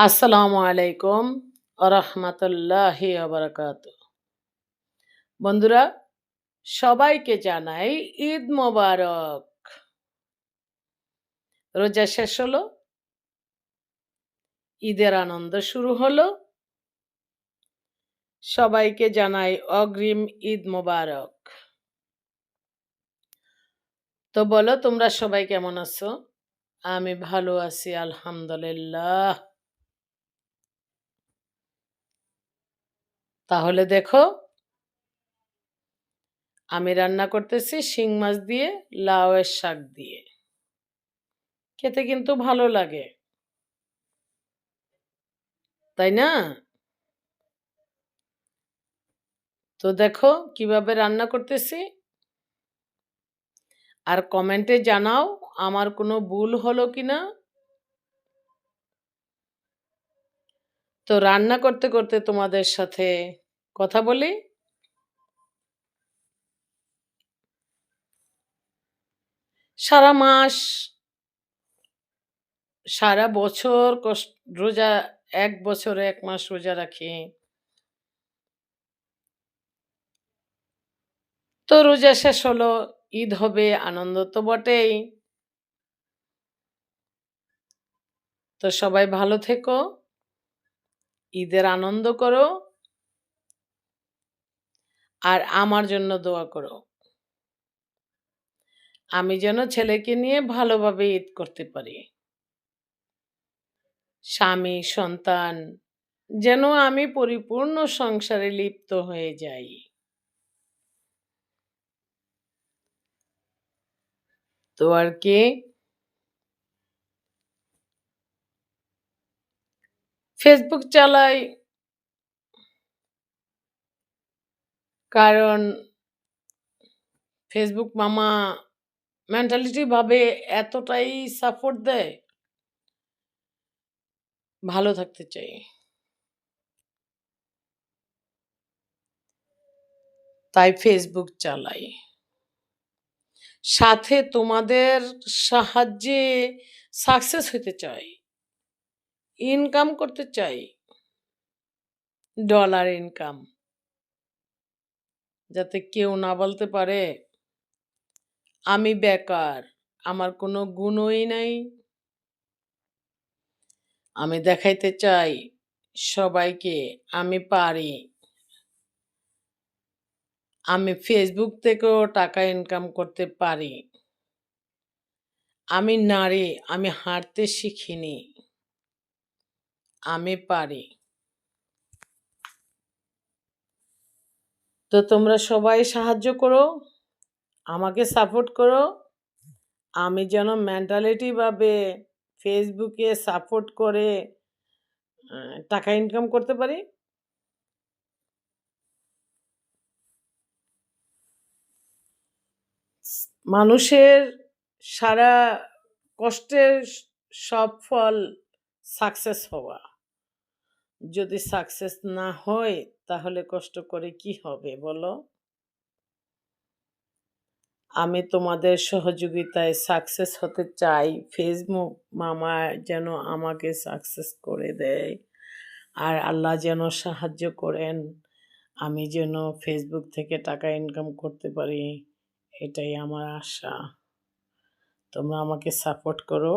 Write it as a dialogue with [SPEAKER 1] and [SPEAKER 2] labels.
[SPEAKER 1] আসসালামু আলাইকুম আরহামাতুল্লাহি বারাকাতু। বন্ধুরা, সবাইকে জানাই ঈদ মোবারক। রোজা শেষ হলো, ঈদের আনন্দ শুরু হলো। সবাইকে জানাই অগ্রিম ঈদ মোবারক। তো বলো, তোমরা সবাই কেমন আছো? আমি ভালো আছি, আলহামদুলিল্লাহ। তাহলে দেখো, আমি রান্না করতেছি শিং মাছ দিয়ে, লাউয়ের শাক দিয়ে। খেতে কিন্তু ভালো লাগে, তাই না? তো দেখো কিভাবে রান্না করতেছি, আর কমেন্টে জানাও আমার কোনো ভুল হলো কিনা। তো রান্না করতে করতে তোমাদের সাথে কথা বলি। সারা মাস, সারা বছর রোজা, 1 বছরে 1 মাস রোজা রাখি। তো রোজা শেষ হলো, ঈদ হবে, আনন্দ তো বটেই। তো সবাই ভালো থেকো, ঈদের আনন্দ করো, আর আমার জন্য দোয়া করো। আমি যেন ছেলেকে নিয়ে ভালোভাবে ঈদ করতে পারি। স্বামী, সন্তান, যেন আমি পরিপূর্ণ সংসারে লিপ্ত হয়ে যাই। তো আর কি, ফেসবুক চালাই, কারণ ফেসবুক মামা মেন্টালিটি ভাবে এতটাই সাপোর্ট দেয়, ভালো থাকতে চাই, তাই ফেসবুক চালাই। সাথে তোমাদের সাহায্যে সাকসেস হতে চাই, ইনকাম করতে চাই, ডলার ইনকাম, যাতে কেউ না বলতে পারে আমি বেকার, আমার কোনো গুণই নাই। আমি দেখাইতে চাই সবাইকে আমি পারি। আমি ফেসবুক থেকেও টাকা ইনকাম করতে পারি। আমি নারী, আমি হাঁটতে শিখিনি, আমি পারি। তো তোমরা সবাই সাহায্য করো, আমাকে সাপোর্ট করো, আমি যেন মেন্টালিটি ভাবে ফেসবুকে সাপোর্ট করে টাকা ইনকাম করতে পারি। মানুষের সারা কষ্টের সব ফল সাকসেস হওয়া। যদি সাকসেস না হয় তাহলে কষ্ট করে কি হবে বলো? আমি তোমাদের সহযোগিতায় সাকসেস হতে চাই। ফেসবুক মামা যেন আমাকে সাকসেস করে দেয়, আর আল্লাহ যেন সাহায্য করেন, আমি যেন ফেসবুক থেকে টাকা ইনকাম করতে পারি। এটাই আমার আশা। তোমরা আমাকে সাপোর্ট করো।